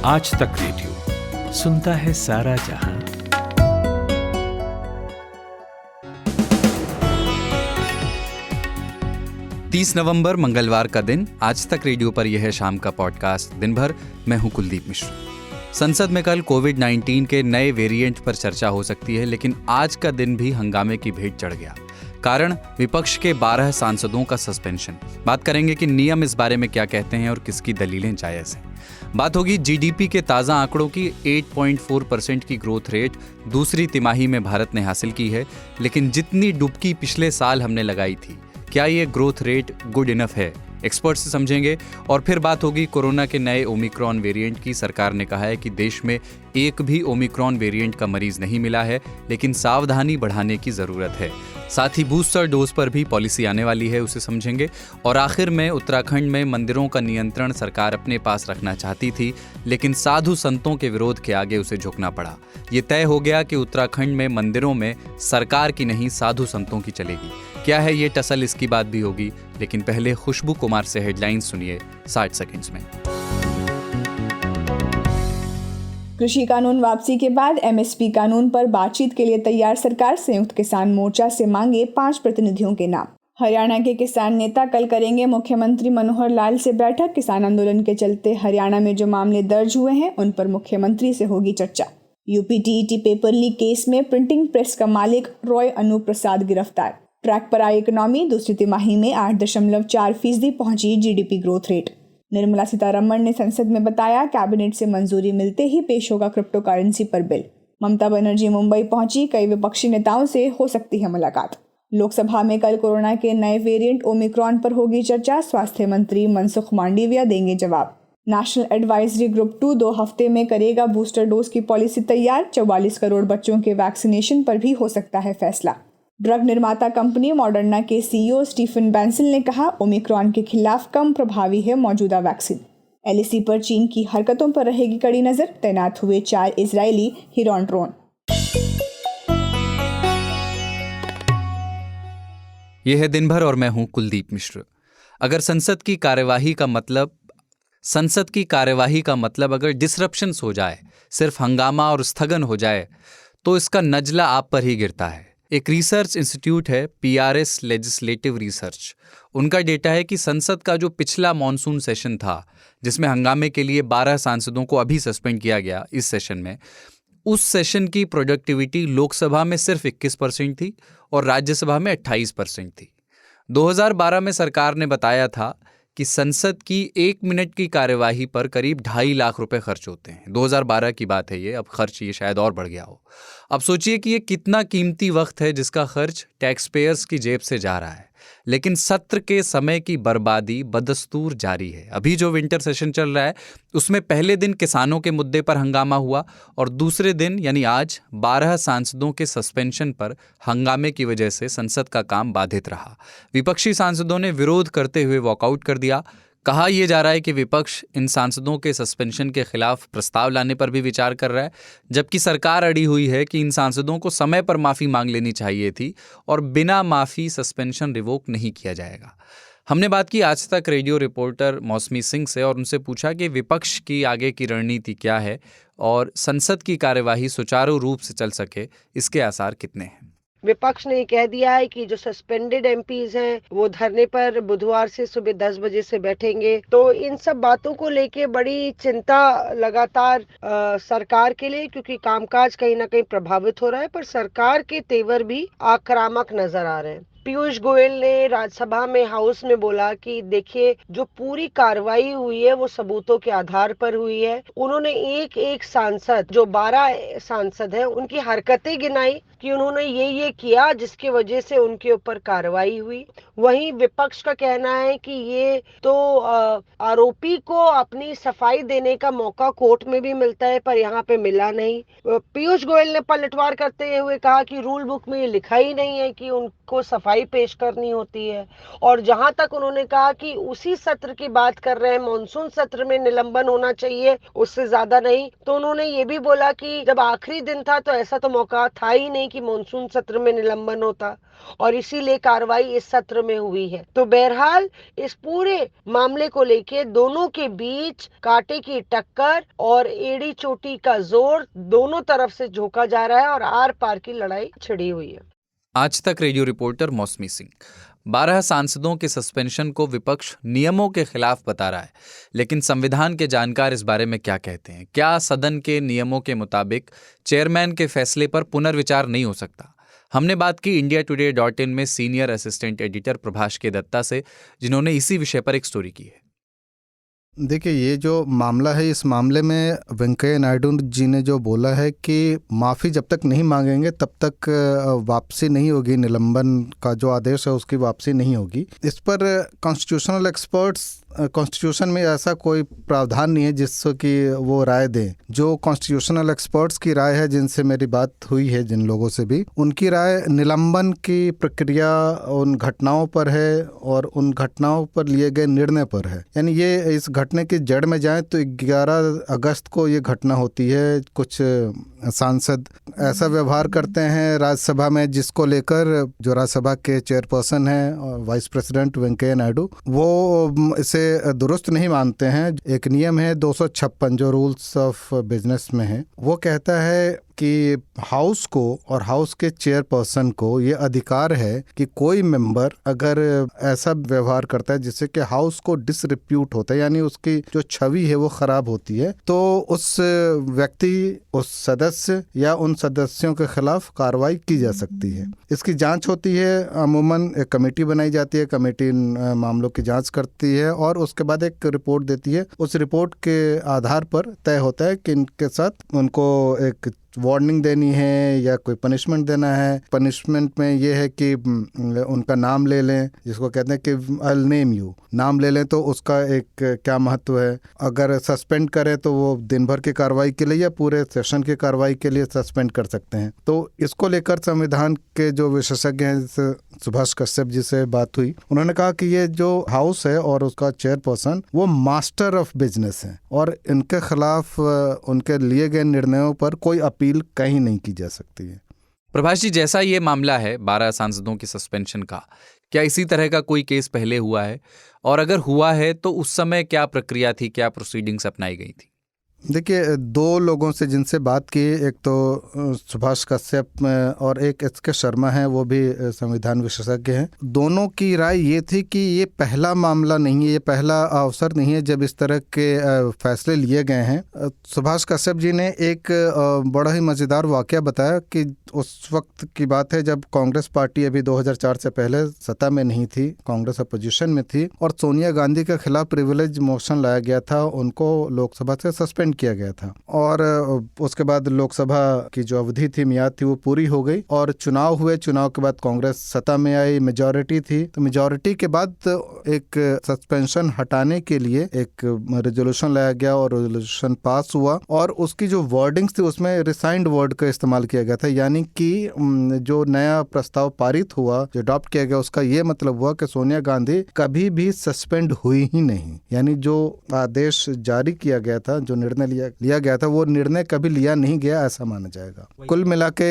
आज तक रेडियो सुनता है सारा जहां। तीस नवंबर मंगलवार का दिन आज तक रेडियो पर यह है शाम का पॉडकास्ट दिन भर। मैं हूं कुलदीप मिश्र। संसद में कल कोविड-19 के नए वेरिएंट पर चर्चा हो सकती है, लेकिन आज का दिन भी हंगामे की भेंट चढ़ गया। कारण विपक्ष के 12 सांसदों का सस्पेंशन। बात करेंगे कि नियम इस बारे में क्या कहते हैं और किसकी दलीलें जायज़ हैं। बात होगी जीडीपी के ताज़ा आंकड़ों की। 8.4% की ग्रोथ रेट दूसरी तिमाही में भारत ने हासिल की है, लेकिन जितनी डुबकी पिछले साल हमने लगाई थी, क्या ये ग्रोथ रेट गुड इनफ है? एक्सपर्ट से समझेंगे। और फिर बात होगी कोरोना के नए ओमिक्रॉन वेरिएंट की। सरकार ने कहा है कि देश में एक भी ओमिक्रॉन वेरिएंट का मरीज नहीं मिला है, लेकिन सावधानी बढ़ाने की ज़रूरत है। साथ ही बूस्टर डोज पर भी पॉलिसी आने वाली है, उसे समझेंगे। और आखिर में उत्तराखंड में मंदिरों का नियंत्रण सरकार अपने पास रखना चाहती थी, लेकिन साधु संतों के विरोध के आगे उसे झुकना पड़ा। ये तय हो गया कि उत्तराखंड में मंदिरों में सरकार की नहीं, साधु संतों की चलेगी। क्या है ये टसल, इसकी बात भी होगी, लेकिन पहले खुशबू कुमार से हेडलाइंस सुनिए 60 सेकंड्स में। कृषि कानून वापसी के बाद एमएसपी कानून पर बातचीत के लिए तैयार सरकार। संयुक्त किसान मोर्चा से मांगे 5 प्रतिनिधियों के नाम। हरियाणा के किसान नेता कल करेंगे मुख्यमंत्री मनोहर लाल से बैठक। किसान आंदोलन के चलते हरियाणा में जो मामले दर्ज हुए हैं, उन पर मुख्यमंत्री से होगी चर्चा। UP TET paper leak case में प्रिंटिंग प्रेस का मालिक रॉय अनूप प्रसाद गिरफ्तार। ट्रैक पर आई इकोनॉमी। दूसरी तिमाही में 8.4% पहुंची GDP growth rate. Nirmala Sitharaman ने संसद में बताया, कैबिनेट से मंजूरी मिलते ही पेश होगा क्रिप्टो करेंसी पर बिल। ममता बनर्जी मुंबई पहुंची। कई विपक्षी नेताओं से हो सकती है मुलाकात। लोकसभा में कल कोरोना के नए वेरिएंट ओमिक्रॉन पर होगी चर्चा। स्वास्थ्य मंत्री मनसुख मांडविया देंगे जवाब। नेशनल एडवाइजरी ग्रुप 2 2 हफ्ते में करेगा बूस्टर डोज की पॉलिसी तैयार। 44 करोड़ बच्चों के वैक्सीनेशन पर भी हो सकता है फैसला। ड्रग निर्माता कंपनी मॉडर्ना के सीईओ स्टीफन बेंसिल ने कहा, ओमिक्रॉन के खिलाफ कम प्रभावी है मौजूदा वैक्सीन। एलएसी पर चीन की हरकतों पर रहेगी कड़ी नजर। तैनात हुए 4 इजरायली हिरॉन ड्रोन। यह है दिन भर और मैं हूं कुलदीप मिश्र। अगर संसद की कार्यवाही का मतलब अगर डिसरप्शंस हो जाए, सिर्फ हंगामा और स्थगन हो जाए, तो इसका नजला आप पर ही गिरता है। एक रिसर्च इंस्टीट्यूट है, पीआरएस लेजिस्लेटिव रिसर्च। उनका डेटा है कि संसद का जो पिछला मॉनसून सेशन था, जिसमें हंगामे के लिए 12 सांसदों को अभी सस्पेंड किया गया इस सेशन में, उस सेशन की प्रोडक्टिविटी लोकसभा में सिर्फ 21% थी और राज्यसभा में 28% थी। 2012 में सरकार ने बताया था कि संसद की 1 मिनट की कार्यवाही पर करीब 2.5 लाख रुपए खर्च होते हैं। 2012 की बात है ये, अब खर्च ये शायद और बढ़ गया हो। अब सोचिए कि ये कितना कीमती वक्त है जिसका खर्च टैक्स पेयर्स की जेब से जा रहा है, लेकिन सत्र के समय की बर्बादी बदस्तूर जारी है। अभी जो विंटर सेशन चल रहा है, उसमें पहले दिन किसानों के मुद्दे पर हंगामा हुआ और दूसरे दिन यानी आज 12 सांसदों के सस्पेंशन पर हंगामे की वजह से संसद का काम बाधित रहा। विपक्षी सांसदों ने विरोध करते हुए वॉकआउट कर दिया। कहा यह जा रहा है कि विपक्ष इन सांसदों के सस्पेंशन के खिलाफ प्रस्ताव लाने पर भी विचार कर रहा है, जबकि सरकार अड़ी हुई है कि इन सांसदों को समय पर माफ़ी मांग लेनी चाहिए थी और बिना माफ़ी सस्पेंशन रिवोक नहीं किया जाएगा। हमने बात की आज तक रेडियो रिपोर्टर मौसमी सिंह से और उनसे पूछा कि विपक्ष की आगे की रणनीति क्या है और संसद की कार्यवाही सुचारू रूप से चल सके, इसके आसार कितने हैं। विपक्ष ने कह दिया है कि जो सस्पेंडेड एमपीज हैं वो धरने पर बुधवार से सुबह 10 बजे से बैठेंगे। तो इन सब बातों को लेके बड़ी चिंता लगातार सरकार के लिए, क्योंकि कामकाज कहीं ना कहीं प्रभावित हो रहा है, पर सरकार के तेवर भी आक्रामक नजर आ रहे हैं। पीयूष गोयल ने राज्यसभा में हाउस में बोला कि देखिए, जो पूरी कार्रवाई हुई है वो सबूतों के आधार पर हुई है। उन्होंने एक सांसद, जो 12 सांसद हैं, उनकी हरकतें गिनाई कि उन्होंने ये किया जिसकी वजह से उनके ऊपर कार्रवाई हुई। वहीं विपक्ष का कहना है कि ये तो आरोपी को अपनी सफाई देने का मौका कोर्ट में भी मिलता है, पर यहाँ पे मिला नहीं। पीयूष गोयल ने पलटवार करते हुए कहा कि रूल बुक में ये लिखा ही नहीं है कि उनको सफाई पेश करनी होती है। और जहां तक उन्होंने कहा कि उसी सत्र की बात कर रहे हैं, मानसून सत्र में निलंबन होना चाहिए, उससे ज्यादा नहीं। तो उन्होंने ये भी बोला कि जब आखिरी दिन था तो ऐसा तो मौका था ही नहीं कि मानसून सत्र में निलंबन होता, और इसीलिए कार्रवाई इस सत्र में हुई है। तो बहरहाल इस पूरे मामले को लेके दोनों के बीच कांटे की टक्कर और एड़ी चोटी का जोर दोनों तरफ से झोंका जा रहा है और आर पार की लड़ाई छिड़ी हुई है। आज तक रेडियो रिपोर्टर मौसमी सिंह। 12 सांसदों के सस्पेंशन को विपक्ष नियमों के खिलाफ बता रहा है, लेकिन संविधान के जानकार इस बारे में क्या कहते हैं? क्या सदन के नियमों के मुताबिक चेयरमैन के फैसले पर पुनर्विचार नहीं हो सकता? हमने बात की indiatoday.in में सीनियर असिस्टेंट एडिटर प्रभाष के दत्ता से, जिन्होंने इसी विषय पर एक स्टोरी की है। देखिए, ये जो मामला है, इस मामले में वेंकैया नायडू जी ने जो बोला है कि माफ़ी जब तक नहीं मांगेंगे तब तक वापसी नहीं होगी, निलंबन का जो आदेश है उसकी वापसी नहीं होगी। इस पर कॉन्स्टिट्यूशनल एक्सपर्ट्स, कॉन्स्टिट्यूशन में ऐसा कोई प्रावधान नहीं है जिससे कि वो राय दें। जो कॉन्स्टिट्यूशनल एक्सपर्ट्स की राय है, जिनसे मेरी बात हुई है जिन लोगों से भी, उनकी राय निलंबन की प्रक्रिया उन घटनाओं पर है और उन घटनाओं पर लिए गए निर्णय पर है। यानी ये इस घटने की जड़ में जाए तो 11 अगस्त को ये घटना होती है। कुछ सांसद ऐसा व्यवहार करते हैं राज्यसभा में जिसको लेकर जो राज्यसभा के चेयरपर्सन हैं और वाइस प्रेसिडेंट वेंकैया नायडू, वो इसे दुरुस्त नहीं मानते हैं। एक नियम है 256 जो रूल्स ऑफ बिजनेस में है, वो कहता है कि हाउस को और हाउस के चेयरपर्सन को ये अधिकार है कि कोई मेंबर अगर ऐसा व्यवहार करता है जिससे कि हाउस को डिसरिप्यूट होता है, यानी उसकी जो छवि है वो खराब होती है, तो उस व्यक्ति, उस सदस्य या उन सदस्यों के खिलाफ कार्रवाई की जा सकती है। इसकी जांच होती है, अमूमन एक कमेटी बनाई जाती है, कमेटी मामलों की जांच करती है और उसके बाद एक रिपोर्ट देती है। उस रिपोर्ट के आधार पर तय होता है कि इनके साथ उनको एक वार्निंग देनी है या कोई पनिशमेंट देना है। पनिशमेंट में ये है कि उनका नाम ले लें, जिसको कहते हैं कि आई विल नेम यू, नाम ले लें तो उसका एक क्या महत्व है। अगर सस्पेंड करें तो वो दिन भर की कार्रवाई के लिए या पूरे सेशन की कार्रवाई के लिए सस्पेंड कर सकते हैं। तो इसको लेकर संविधान के जो विशेषज्ञ हैं, सुभाष कश्यप जी से बात हुई, उन्होंने कहा कि ये जो हाउस है और उसका चेयरपर्सन वो मास्टर ऑफ बिजनेस है और इनके खिलाफ उनके लिए गए निर्णयों पर कोई अपील कहीं नहीं की जा सकती है। प्रभाष जी, जैसा ये मामला है 12 सांसदों की सस्पेंशन का, क्या इसी तरह का कोई केस पहले हुआ है? और अगर हुआ है तो उस समय क्या प्रक्रिया थी, क्या प्रोसीडिंग्स अपनाई गई थी? देखिए, दो लोगों से जिनसे बात की, एक तो सुभाष कश्यप और एक एस.के. शर्मा हैं, वो भी संविधान विशेषज्ञ हैं। दोनों की राय ये थी कि ये पहला मामला नहीं है, ये पहला अवसर नहीं है जब इस तरह के फैसले लिए गए हैं। सुभाष कश्यप जी ने एक बड़ा ही मज़ेदार वाक़या बताया कि उस वक्त की बात है जब कांग्रेस पार्टी अभी 2004 से पहले सत्ता में नहीं थी, कांग्रेस अपोजिशन में थी और सोनिया गांधी के खिलाफ प्रिविलेज मोशन लाया गया था, उनको लोकसभा से सस्पेंड किया गया था और उसके बाद लोकसभा की जो अवधि थी, मियाद थी, वो पूरी हो गई और चुनाव हुए। चुनाव के बाद कांग्रेस सत्ता में आई, मेजॉरिटी थी, तो मेजॉरिटी के बाद एक सस्पेंशन हटाने के लिए एक रेजोल्यूशन लाया गया और रेजोल्यूशन पास हुआ और उसकी जो वर्डिंग्स थी उसमें रिसाइंड वर्ड का इस्तेमाल किया गया था। यानी कि जो नया प्रस्ताव पारित हुआ, जो अडॉप्ट किया गया, उसका ये मतलब हुआ कि सोनिया गांधी कभी भी सस्पेंड हुई ही नहीं। यानी जो आदेश जारी किया गया था, जो निर्णय लिया गया था, वो निर्णय कभी लिया नहीं गया, ऐसा माना जाएगा। कुल मिला के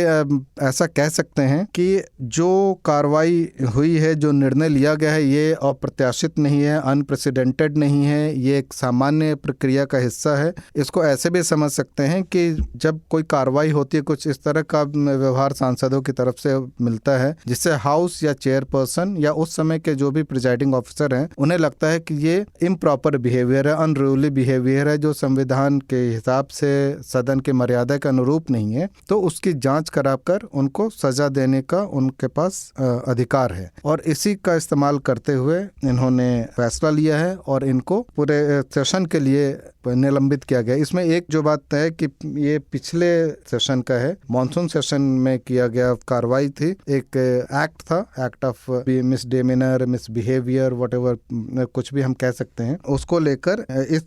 ऐसा कह सकते हैं कि जो कार्रवाई हुई है, जो निर्णय लिया गया है, ये अप्रत्याशित नहीं है, अनप्रेसिडेंटेड नहीं है, ये एक सामान्य प्रक्रिया का हिस्सा है। इसको ऐसे भी समझ सकते हैं कि जब कोई कार्रवाई होती है, कुछ इस तरह का व्यवहार सांसदों की तरफ से मिलता है जिससे हाउस या चेयरपर्सन या उस समय के जो भी प्रिजाइडिंग ऑफिसर हैं, उन्हें लगता है कि ये इम्प्रॉपर बिहेवियर है, अनरूली बिहेवियर है, जो संविधान के हिसाब से सदन के मर्यादा के अनुरूप नहीं है, तो उसकी जांच कराकर उनको सजा देने का उनके पास अधिकार है और इसी का इस्तेमाल करते हुए इन्होंने फैसला लिया है और इनको पूरे सेशन के लिए निलंबित किया गया। इसमें एक जो बात है कि ये पिछले सेशन का है, मॉनसून सेशन में किया गया कार्रवाई थी। एक एक्ट था, एक्ट ऑफ मिसडेमिनर, मिसबिहेवियर, व्हाटएवर कुछ भी हम कह सकते हैं, उसको लेकर इस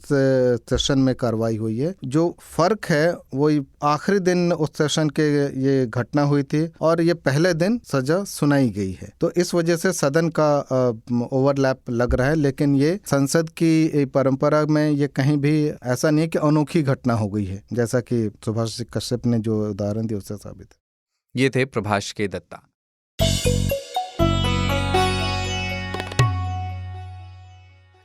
सेशन में कार्रवाई हुई है। जो फर्क है वो आखिरी दिन उस सेशन के ये घटना हुई थी और ये पहले दिन सजा सुनाई गई है, तो इस वजह से सदन का ओवरलैप लग रहा है। लेकिन ये संसद की परंपरा में ये कहीं भी ऐसा नहीं कि अनोखी घटना हो गई है, जैसा कि सुभाष कश्यप ने जो उदाहरण दिया उससे साबित है। ये थे प्रभाष के दत्ता।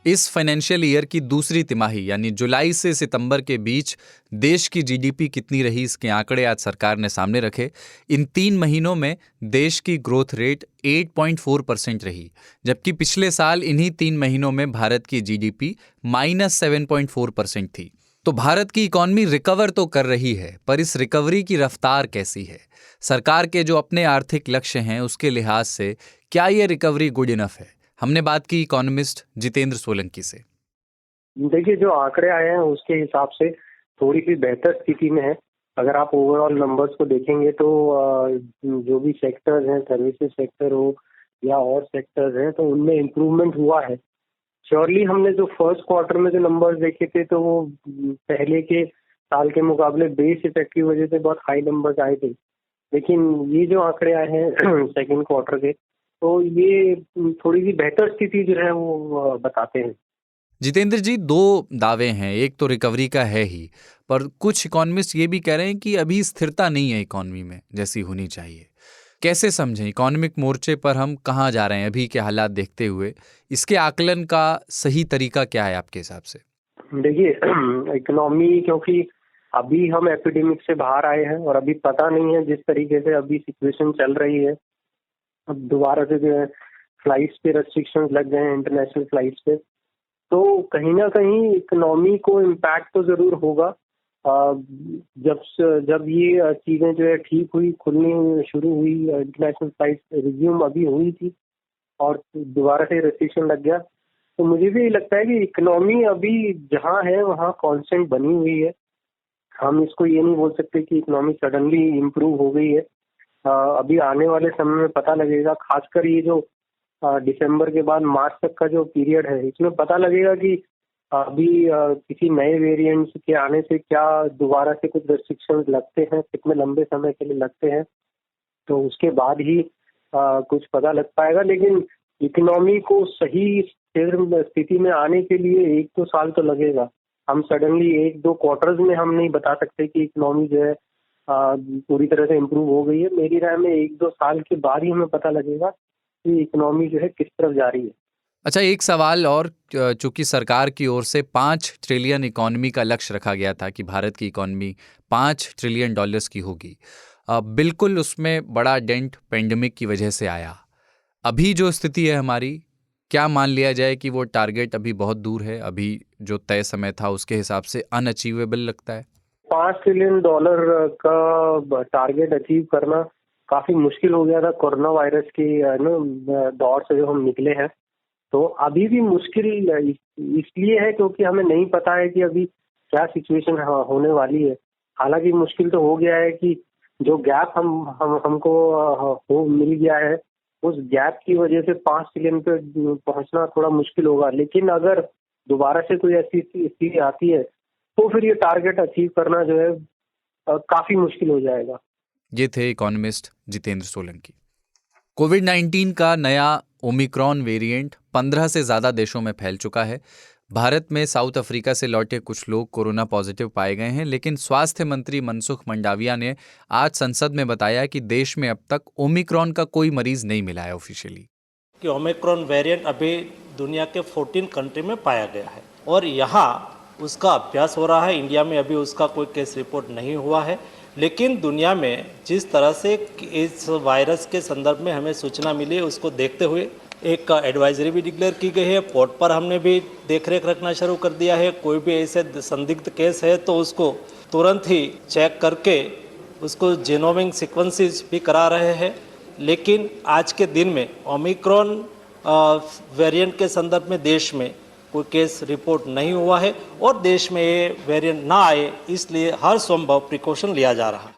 इस फाइनेंशियल ईयर की दूसरी तिमाही यानी जुलाई से सितंबर के बीच देश की जीडीपी कितनी रही, इसके आंकड़े आज सरकार ने सामने रखे। इन 3 महीनों में देश की ग्रोथ रेट 8.4% रही, जबकि पिछले साल इन्हीं 3 महीनों में भारत की जीडीपी -7.4% थी। तो भारत की इकॉनमी रिकवर तो कर रही है, पर इस रिकवरी की रफ्तार कैसी है? सरकार के जो अपने आर्थिक लक्ष्य हैं उसके लिहाज से क्या ये रिकवरी गुड इनफ है? हमने बात की इकोनॉमिस्ट जितेंद्र सोलंकी से। देखिए, जो आंकड़े आए हैं उसके हिसाब से थोड़ी सी बेहतर स्थिति में है। अगर आप ओवरऑल नंबर्स को देखेंगे तो जो भी सेक्टर्स हैं, सर्विसेज सेक्टर हो या और सेक्टर्स हैं, तो उनमें इम्प्रूवमेंट हुआ है। श्योरली हमने जो फर्स्ट क्वार्टर में जो नंबर्स देखे थे तो वो पहले के साल के मुकाबले बेस इफेक्ट की वजह से बहुत हाई नंबर्स आए थे, लेकिन ये जो आंकड़े आए हैं सेकेंड क्वार्टर के, तो ये थोड़ी सी बेहतर स्थिति जो है वो बताते हैं। जितेंद्र जी, 2 दावे हैं, एक तो रिकवरी का है ही, पर कुछ इकोनॉमिस्ट ये भी कह रहे हैं कि अभी स्थिरता नहीं है इकोनॉमी में जैसी होनी चाहिए। कैसे समझें, इकोनॉमिक मोर्चे पर हम कहाँ जा रहे हैं अभी के हालात देखते हुए? इसके आकलन का सही तरीका क्या है आपके हिसाब से? देखिए, इकोनॉमी, क्योंकि अभी हम एपिडेमिक से बाहर आए हैं और अभी पता नहीं है जिस तरीके से अभी सिचुएशन चल रही है, अब दोबारा से जो है फ्लाइट्स पे रेस्ट्रिक्शंस लग गए हैं, इंटरनेशनल फ्लाइट्स पे, तो कहीं ना कहीं इकोनॉमी को इम्पैक्ट तो जरूर होगा। जब ये चीजें जो है ठीक हुई, खुलनी शुरू हुई, इंटरनेशनल फ्लाइट रिज्यूम अभी हुई थी और दोबारा से रेस्ट्रिक्शन लग गया, तो मुझे भी लगता है कि इकोनॉमी अभी जहाँ है वहाँ कांस्टेंट बनी हुई है। हम इसको ये नहीं बोल सकते कि इकोनॉमी सडनली इम्प्रूव हो गई है। अभी आने वाले समय में पता लगेगा, खासकर ये जो दिसंबर के बाद मार्च तक का जो पीरियड है, इसमें पता लगेगा कि अभी किसी नए वेरिएंट्स के आने से क्या दोबारा से कुछ रेस्ट्रिक्शंस लगते हैं, कितने लंबे समय के लिए लगते हैं, तो उसके बाद ही कुछ पता लग पाएगा। लेकिन इकोनॉमी को सही स्थिर स्थिति में आने के लिए 1-2 साल तो लगेगा। हम सडनली 1-2 क्वार्टर्स में हम नहीं बता सकते कि इकोनॉमी जो है पूरी तरह से इम्प्रूव हो गई है। मेरी राय में 1-2 साल के बाद ही हमें पता लगेगा कि इकोनॉमी जो है किस तरफ जा रही है। अच्छा, एक सवाल और, चूंकि सरकार की ओर से 5 ट्रिलियन इकोनॉमी का लक्ष्य रखा गया था कि भारत की इकोनॉमी $5 ट्रिलियन की होगी, बिल्कुल उसमें बड़ा डेंट पेंडेमिक की वजह से आया। अभी जो स्थिति है हमारी, क्या मान लिया जाए कि वो टारगेट अभी बहुत दूर है, अभी जो तय समय था उसके हिसाब से अनअचीवेबल लगता है? $5 ट्रिलियन का टारगेट अचीव करना काफी मुश्किल हो गया था कोरोना वायरस के दौर से जो हम निकले हैं। तो अभी भी मुश्किल इसलिए है क्योंकि हमें नहीं पता है कि अभी क्या सिचुएशन होने वाली है। हालांकि मुश्किल तो हो गया है कि जो गैप हमको मिल गया है, उस गैप की वजह से 5 ट्रिलियन पे पहुंचना थोड़ा मुश्किल होगा। लेकिन अगर दोबारा से कोई ऐसी स्थिति आती है तो फिर ये टारगेट अचीव करना जो है काफी मुश्किल हो जाएगा। ये थे इकोनॉमिस्ट जितेंद्र सोलंकी। कोविड-19 का नया ओमिक्रॉन वेरिएंट 15 से ज़्यादा देशों में फैल चुका है। भारत में साउथ अफ्रीका से लौटे कुछ लोग कोरोना पॉजिटिव पाए गए हैं, लेकिन स्वास्थ्य मंत्री मनसुख मंडाविया ने आज संसद में बताया कि देश में अब तक ओमिक्रॉन का कोई मरीज नहीं मिला है ऑफिशियली। कि ओमिक्रॉन वेरिएंट अभी दुनिया के 14 कंट्री में पाया गया है और यहाँ उसका अभ्यास हो रहा है। इंडिया में अभी उसका कोई केस रिपोर्ट नहीं हुआ है, लेकिन दुनिया में जिस तरह से इस वायरस के संदर्भ में हमें सूचना मिली है उसको देखते हुए एक एडवाइजरी भी डिक्लेयर की गई है। पोर्ट पर हमने भी देखरेख रखना शुरू कर दिया है। कोई भी ऐसे संदिग्ध केस है तो उसको तुरंत ही चेक करके उसको जीनोमिक सीक्वेंसेस भी करा रहे हैं। लेकिन आज के दिन में ओमिक्रॉन वेरिएंट के संदर्भ में देश में कोई केस रिपोर्ट नहीं हुआ है और देश में ये वेरिएंट ना आए इसलिए हर संभव प्रिकॉशन लिया जा रहा है।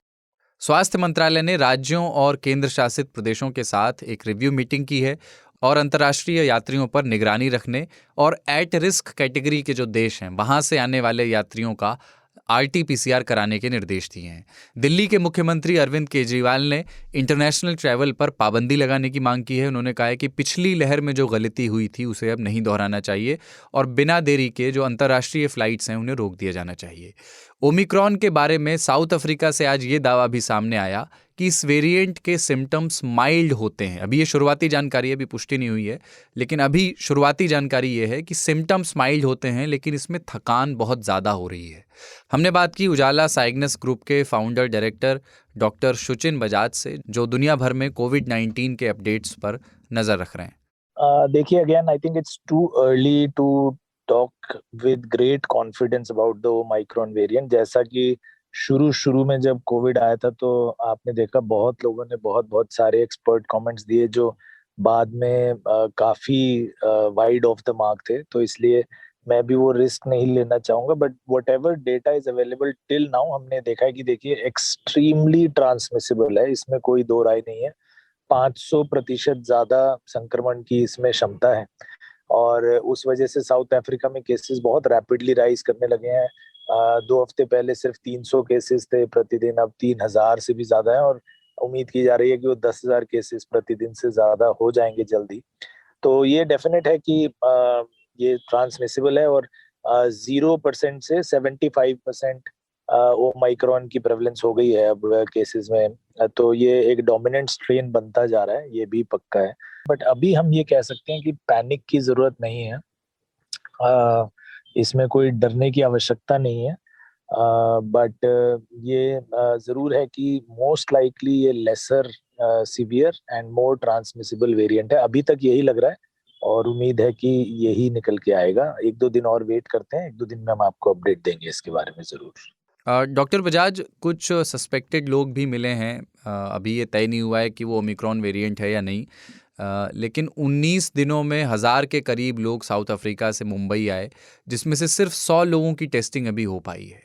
स्वास्थ्य मंत्रालय ने राज्यों और केंद्र शासित प्रदेशों के साथ एक रिव्यू मीटिंग की है और अंतर्राष्ट्रीय यात्रियों पर निगरानी रखने और एट रिस्क कैटेगरी के जो देश हैं वहां से आने वाले यात्रियों का RT-PCR कराने के निर्देश दिए हैं। दिल्ली के मुख्यमंत्री अरविंद केजरीवाल ने इंटरनेशनल ट्रैवल पर पाबंदी लगाने की मांग की है। उन्होंने कहा है कि पिछली लहर में जो गलती हुई थी उसे अब नहीं दोहराना चाहिए और बिना देरी के जो अंतर्राष्ट्रीय फ्लाइट्स हैं उन्हें रोक दिया जाना चाहिए। ओमिक्रॉन के बारे में साउथ अफ्रीका से आज ये दावा भी सामने आया कि इस वेरिएंट के सिम्टम्स माइल्ड होते हैं। अभी ये शुरुआती जानकारी है, अभी पुष्टि नहीं हुई है, लेकिन अभी शुरुआती जानकारी ये है कि सिम्टम्स माइल्ड होते हैं लेकिन इसमें थकान बहुत ज़्यादा हो रही है। हमने बात की उजाला साइग्नस ग्रुप के founder director doctor Suchin Bajaj से, जो दुनिया भर में कोविड-19 के अपडेट्स पर नज़र रख रहे हैं। देखिए, again I think it's too early to talk with great confidence about the Omicron variant. जैसा कि शुरू में जब कोविड आया था तो आपने देखा बहुत लोगों ने बहुत सारे एक्सपर्ट कमेंट्स दिए जो बाद में काफी वाइड ऑफ द मार्क थे, तो इसलिए मैं भी वो रिस्क नहीं लेना चाहूंगा। But what ever data is available till now, हमने देखा है कि देखिए एक्सट्रीमली ट्रांसमिसिबल है, इसमें कोई दो राय नहीं है। 500% ज्यादा संक्रमण की इसमें क्षमता है और उस वजह से साउथ अफ्रीका में केसेस बहुत रैपिडली राइज करने लगे हैं। 2 हफ्ते पहले सिर्फ 300 केसेस थे प्रतिदिन, अब 3000 से भी ज्यादा है और उम्मीद की जा रही है कि वो 10,000 केसेस प्रतिदिन से ज्यादा हो जाएंगे जल्दी। तो ये डेफिनेट है कि ये ट्रांसमिसिबल है और 0% से 75% ओमाइक्रॉन की प्रेवलेंस हो गई है अब केसेस में। तो ये एक डोमिनेंट स्ट्रेन बनता जा रहा है, ये भी पक्का है। बट अभी हम ये कह सकते हैं कि पैनिक की जरूरत नहीं है, इसमें कोई डरने की आवश्यकता नहीं है। बट ये जरूर है कि मोस्ट लाइकली ये lesser severe and more transmissible variant है, अभी तक यही लग रहा है और उम्मीद है कि यही निकल के आएगा। 1-2 दिन और वेट करते हैं, 1-2 दिन में हम आपको अपडेट देंगे इसके बारे में जरूर। डॉक्टर बजाज, कुछ सस्पेक्टेड लोग भी मिले हैं, अभी ये तय नहीं हुआ है कि वो ओमिक्रॉन वेरिएंट है या नहीं, लेकिन 19 दिनों में 1000 के करीब लोग साउथ अफ्रीका से मुंबई आए, जिसमें से सिर्फ 100 लोगों की टेस्टिंग अभी हो पाई है।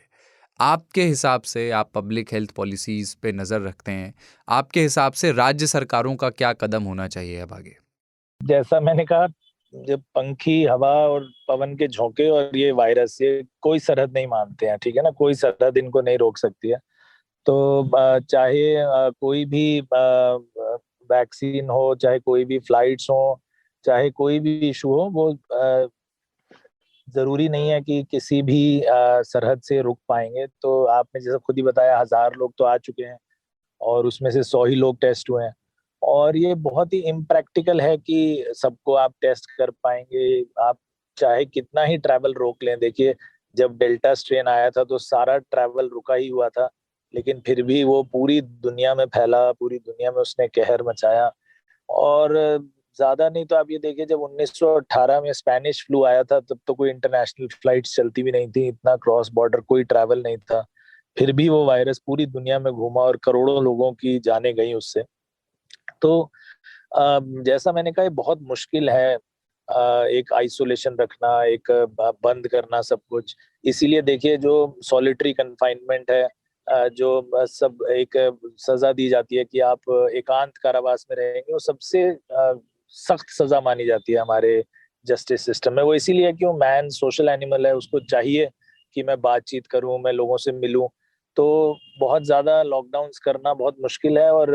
आपके हिसाब से, आप पब्लिक हेल्थ पॉलिसीज़ पे नज़र रखते हैं, आपके हिसाब से राज्य सरकारों का क्या कदम होना चाहिए अब आगे? जैसा मैंने कहा, जब पंखी हवा और पवन के झोंके और ये वायरस, ये कोई सरहद नहीं मानते हैं, ठीक है ना, कोई सरहद इनको नहीं रोक सकती है। तो चाहे कोई भी वैक्सीन हो, चाहे कोई भी फ्लाइट्स हो, चाहे कोई भी इशू हो, वो जरूरी नहीं है कि किसी भी सरहद से रुक पाएंगे। तो आपने जैसा खुद ही बताया, 1000 लोग तो आ चुके हैं और उसमें से 100 ही लोग टेस्ट हुए हैं और ये बहुत ही इम्प्रैक्टिकल है कि सबको आप टेस्ट कर पाएंगे। आप चाहे कितना ही ट्रैवल रोक लें, देखिए जब डेल्टा स्ट्रेन आया था तो सारा ट्रैवल रुका ही हुआ था, लेकिन फिर भी वो पूरी दुनिया में फैला, पूरी दुनिया में उसने कहर मचाया। और ज्यादा नहीं तो आप ये देखिए, जब 1918 में स्पेनिश फ्लू आया था तब तो कोई इंटरनेशनल फ्लाइट्स चलती भी नहीं थी, इतना क्रॉस बॉर्डर कोई ट्रैवल नहीं था, फिर भी वो वायरस पूरी दुनिया में घूमा और करोड़ों लोगों की जानें गई उससे। तो जैसा मैंने कहा, ये बहुत मुश्किल है एक आइसोलेशन रखना, एक बंद करना सब कुछ। इसीलिए देखिए जो सॉलिटरी कन्फाइनमेंट है, जो सब एक सजा दी जाती है कि आप एकांत कारावास में रहेंगे, वो सबसे सख्त सजा मानी जाती है हमारे जस्टिस सिस्टम में। वो इसीलिए क्यों, मैन सोशल एनिमल है, उसको चाहिए कि मैं बातचीत करूं, मैं लोगों से मिलूं। तो बहुत ज्यादा लॉकडाउन्स करना बहुत मुश्किल है और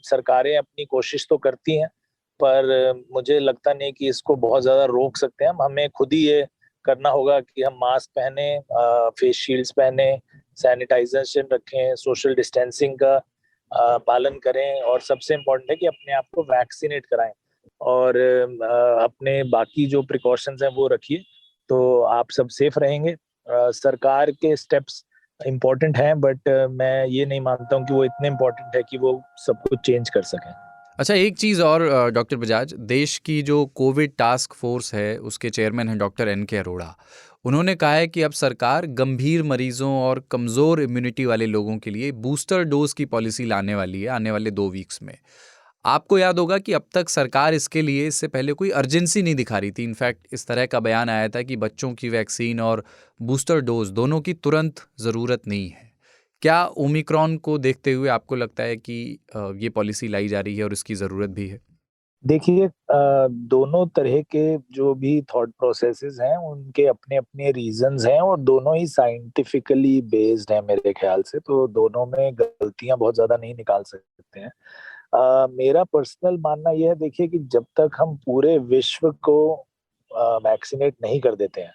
सरकारें अपनी कोशिश तो करती हैं, पर मुझे लगता नहीं कि इसको बहुत ज्यादा रोक सकते हैं। हमें खुद ही ये करना होगा कि हम मास्क पहने, फेस शील्ड्स पहने, सैनिटाइजेशन रखें, सोशल डिस्टेंसिंग का पालन करें और सबसे इम्पोर्टेंट है कि अपने आप को वैक्सीनेट कराएं और अपने बाकी जो प्रिकॉशंस हैं वो रखिए, तो आप सब सेफ रहेंगे। सरकार के स्टेप्स इम्पोर्टेंट हैं, बट मैं ये नहीं मानता हूँ कि वो इतने इम्पोर्टेंट है कि वो सब कुछ चेंज कर सकें। अच्छा, एक चीज़ और डॉक्टर बजाज, देश की जो कोविड टास्क फोर्स है उसके चेयरमैन हैं डॉक्टर NK अरोड़ा। उन्होंने कहा है कि अब सरकार गंभीर मरीजों और कमज़ोर इम्यूनिटी वाले लोगों के लिए बूस्टर डोज की पॉलिसी लाने वाली है आने वाले 2 वीक्स में। आपको याद होगा कि अब तक सरकार इसके लिए इससे पहले कोई अर्जेंसी नहीं दिखा रही थी। इनफैक्ट इस तरह का बयान आया था कि बच्चों की वैक्सीन और बूस्टर डोज दोनों की तुरंत ज़रूरत नहीं है। क्या ओमिक्रॉन को देखते हुए आपको लगता है कि ये पॉलिसी लाई जा रही है और इसकी ज़रूरत भी है? देखिए, दोनों तरह के जो भी थॉट प्रोसेसेस हैं उनके अपने अपने रीजंस हैं और दोनों ही साइंटिफिकली बेस्ड हैं मेरे ख्याल से, तो दोनों में गलतियां बहुत ज्यादा नहीं निकाल सकते हैं। मेरा पर्सनल मानना यह है, देखिए कि जब तक हम पूरे विश्व को वैक्सीनेट नहीं कर देते हैं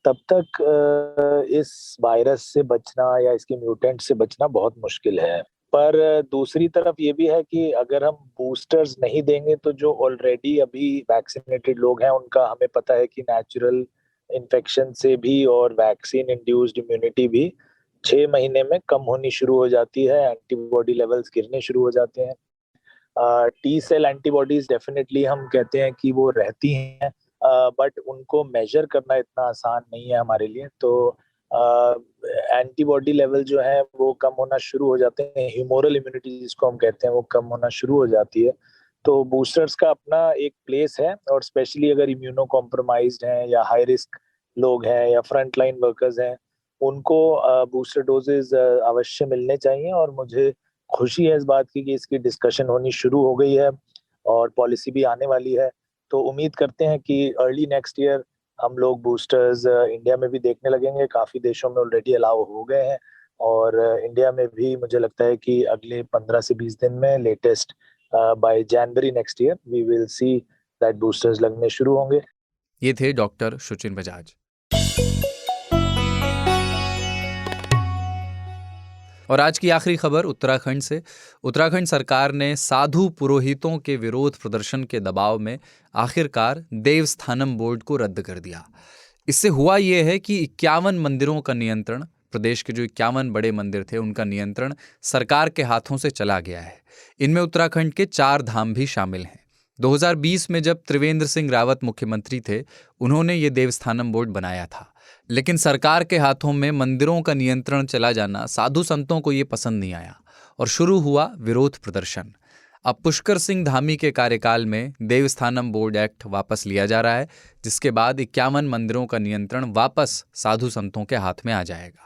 तब तक इस वायरस से बचना या इसके म्यूटेंट से बचना बहुत मुश्किल है। पर दूसरी तरफ ये भी है कि अगर हम बूस्टर्स नहीं देंगे तो जो ऑलरेडी अभी वैक्सीनेटेड लोग हैं उनका हमें पता है कि नेचुरल इन्फेक्शन से भी और वैक्सीन इंड्यूस्ड इम्यूनिटी भी 6 महीने में कम होनी शुरू हो जाती है, एंटीबॉडी लेवल्स गिरने शुरू हो जाते हैं। टी सेल एंटीबॉडीज डेफिनेटली हम कहते हैं कि वो रहती हैं, बट उनको मेजर करना इतना आसान नहीं है हमारे लिए। तो एंटीबॉडी लेवल जो है वो कम होना शुरू हो जाते हैं, ह्यूमोरल इम्यूनिटी जिसको हम कहते हैं वो कम होना शुरू हो जाती है। तो बूस्टर्स का अपना एक प्लेस है, और स्पेशली अगर इम्यूनो कॉम्प्रोमाइज्ड हैं या हाई रिस्क लोग हैं या फ्रंट लाइन वर्कर्स हैं, उनको बूस्टर डोजेज अवश्य मिलने चाहिए। और मुझे खुशी है इस बात की कि इसकी डिस्कशन होनी शुरू हो गई है और पॉलिसी भी आने वाली है। तो उम्मीद करते हैं कि अर्ली नेक्स्ट ईयर हम लोग बूस्टर्स इंडिया में भी देखने लगेंगे। काफ़ी देशों में ऑलरेडी अलाउ हो गए हैं, और इंडिया में भी मुझे लगता है कि अगले 15 से 20 दिन में latest by January next year we will see that boosters लगने शुरू होंगे। ये थे डॉक्टर सुचिन बजाज। और आज की आखिरी खबर उत्तराखंड से। उत्तराखंड सरकार ने साधु पुरोहितों के विरोध प्रदर्शन के दबाव में आखिरकार देवस्थानम बोर्ड को रद्द कर दिया। इससे हुआ ये है कि 51 मंदिरों का नियंत्रण, प्रदेश के जो 51 बड़े मंदिर थे उनका नियंत्रण सरकार के हाथों से चला गया है। इनमें उत्तराखंड के 4 धाम भी शामिल हैं। 2020 में जब त्रिवेंद्र सिंह रावत मुख्यमंत्री थे, उन्होंने ये देवस्थानम बोर्ड बनाया था, लेकिन सरकार के हाथों में मंदिरों का नियंत्रण चला जाना साधु संतों को ये पसंद नहीं आया और शुरू हुआ विरोध प्रदर्शन। अब पुष्कर सिंह धामी के कार्यकाल में देवस्थानम बोर्ड एक्ट वापस लिया जा रहा है, जिसके बाद 51 मंदिरों का नियंत्रण वापस साधु संतों के हाथ में आ जाएगा।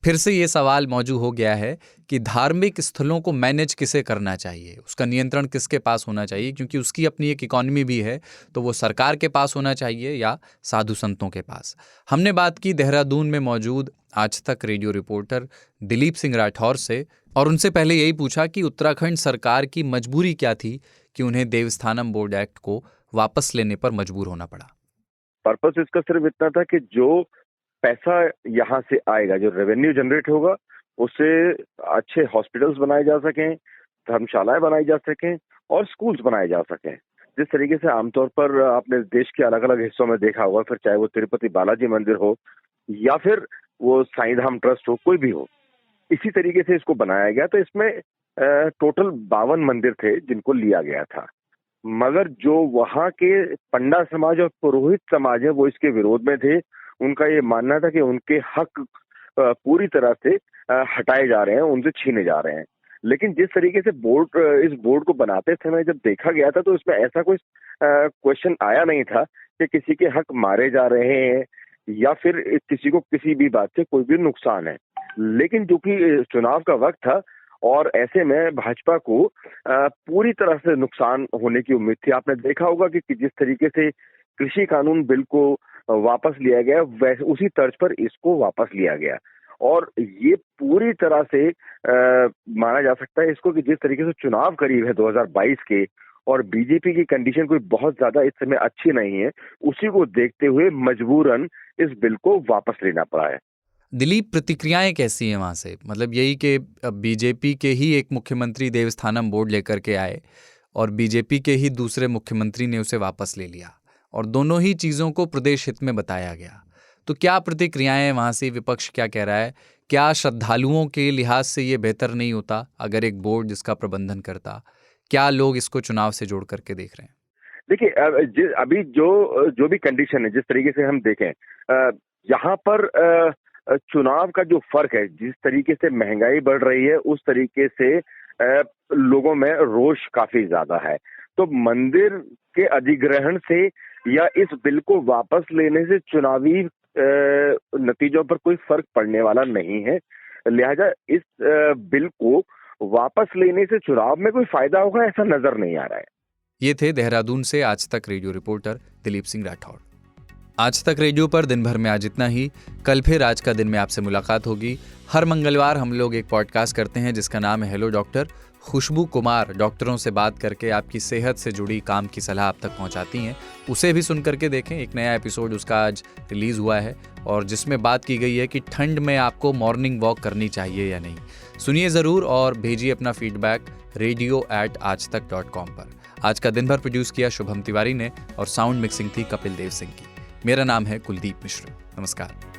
फिर से ये सवाल मौजूद हो गया है कि धार्मिक स्थलों को मैनेज किसे करना चाहिए, उसका नियंत्रण किसके पास होना चाहिए, क्योंकि उसकी अपनी एक इकॉनमी भी है। तो वो सरकार के पास होना चाहिए या साधु संतों के पास। हमने बात की देहरादून में मौजूद आज तक रेडियो रिपोर्टर दिलीप सिंह राठौर से, और उनसे पहले यही पूछा कि उत्तराखंड सरकार की मजबूरी क्या थी कि उन्हें देवस्थानम बोर्ड एक्ट को वापस लेने पर मजबूर होना पड़ा। पर्पस इसका सिर्फ इतना था कि जो पैसा यहाँ से आएगा, जो रेवेन्यू जनरेट होगा, उससे अच्छे हॉस्पिटल्स बनाए जा सकें, धर्मशालाएं बनाई जा सकें और स्कूल्स बनाए जा सकें। जिस तरीके से आमतौर पर आपने देश के अलग अलग हिस्सों में देखा होगा, फिर चाहे वो तिरुपति बालाजी मंदिर हो या फिर वो साईं धाम ट्रस्ट हो, कोई भी हो, इसी तरीके से इसको बनाया गया। तो इसमें टोटल 52 मंदिर थे जिनको लिया गया था, मगर जो वहाँ के पंडा समाज और पुरोहित समाज है वो इसके विरोध में थे। उनका ये मानना था कि उनके हक पूरी तरह से हटाए जा रहे हैं, उनसे छीने जा रहे हैं। लेकिन जिस तरीके से इस बोर्ड को बनाते समय जब देखा गया था, तो इसमें ऐसा कोई क्वेश्चन आया नहीं था कि किसी के हक मारे जा रहे हैं या फिर किसी को किसी भी बात से कोई भी नुकसान है। लेकिन जो कि चुनाव का वक्त था और ऐसे में भाजपा को पूरी तरह से नुकसान होने की उम्मीद थी। आपने देखा होगा कि जिस तरीके से कृषि कानून बिल को वापस लिया गया, वैसे उसी तर्ज पर इसको वापस लिया गया। और ये पूरी तरह से माना जा सकता है इसको कि जिस तरीके से चुनाव करीब है 2022 के, और बीजेपी की कंडीशन कोई बहुत ज्यादा इस समय अच्छी नहीं है, उसी को देखते हुए मजबूरन इस बिल को वापस लेना पड़ा है। दिलीप, प्रतिक्रियाएं कैसी हैं वहाँ से? मतलब यही कि बीजेपी के ही एक मुख्यमंत्री देवस्थानम बोर्ड लेकर के आए और बीजेपी के ही दूसरे मुख्यमंत्री ने उसे वापस ले लिया, और दोनों ही चीज़ों को प्रदेश हित में बताया गया। तो क्या प्रतिक्रियाएं वहाँ से? विपक्ष क्या कह रहा है? क्या श्रद्धालुओं के लिहाज से ये बेहतर नहीं होता अगर एक बोर्ड जिसका प्रबंधन करता? क्या लोग इसको चुनाव से जोड़ करके देख रहे हैं? देखिए, अभी जो भी कंडीशन है, जिस तरीके से हम देखें, यहाँ पर चुनाव का जो फर्क है, जिस तरीके से महंगाई बढ़ रही है, उस तरीके से लोगों में रोष काफी ज्यादा है। तो मंदिर के अधिग्रहण से या इस बिल को वापस लेने से चुनावी नतीजों पर कोई फर्क पड़ने वाला नहीं है। लिहाजा इस बिल को वापस लेने से चुनाव में कोई फायदा होगा ऐसा नजर नहीं आ रहा है। ये थे देहरादून से आज तक रेडियो रिपोर्टर दिलीप सिंह राठौर। आज तक रेडियो पर दिन भर में आज इतना ही। कल फिर आज का दिन में आपसे मुलाकात होगी। हर मंगलवार हम लोग एक पॉडकास्ट करते हैं जिसका नाम है हेलो डॉक्टर। खुशबू कुमार डॉक्टरों से बात करके आपकी सेहत से जुड़ी काम की सलाह आप तक पहुंचाती हैं। उसे भी सुन करके देखें। एक नया एपिसोड उसका आज रिलीज़ हुआ है और जिसमें बात की गई है कि ठंड में आपको मॉर्निंग वॉक करनी चाहिए या नहीं। सुनिए ज़रूर और भेजिए अपना फीडबैक radio@aajtak.com पर। आज का दिन भर प्रोड्यूस किया शुभम तिवारी ने और साउंड मिक्सिंग थी कपिल देव सिंह की। मेरा नाम है कुलदीप मिश्र। नमस्कार।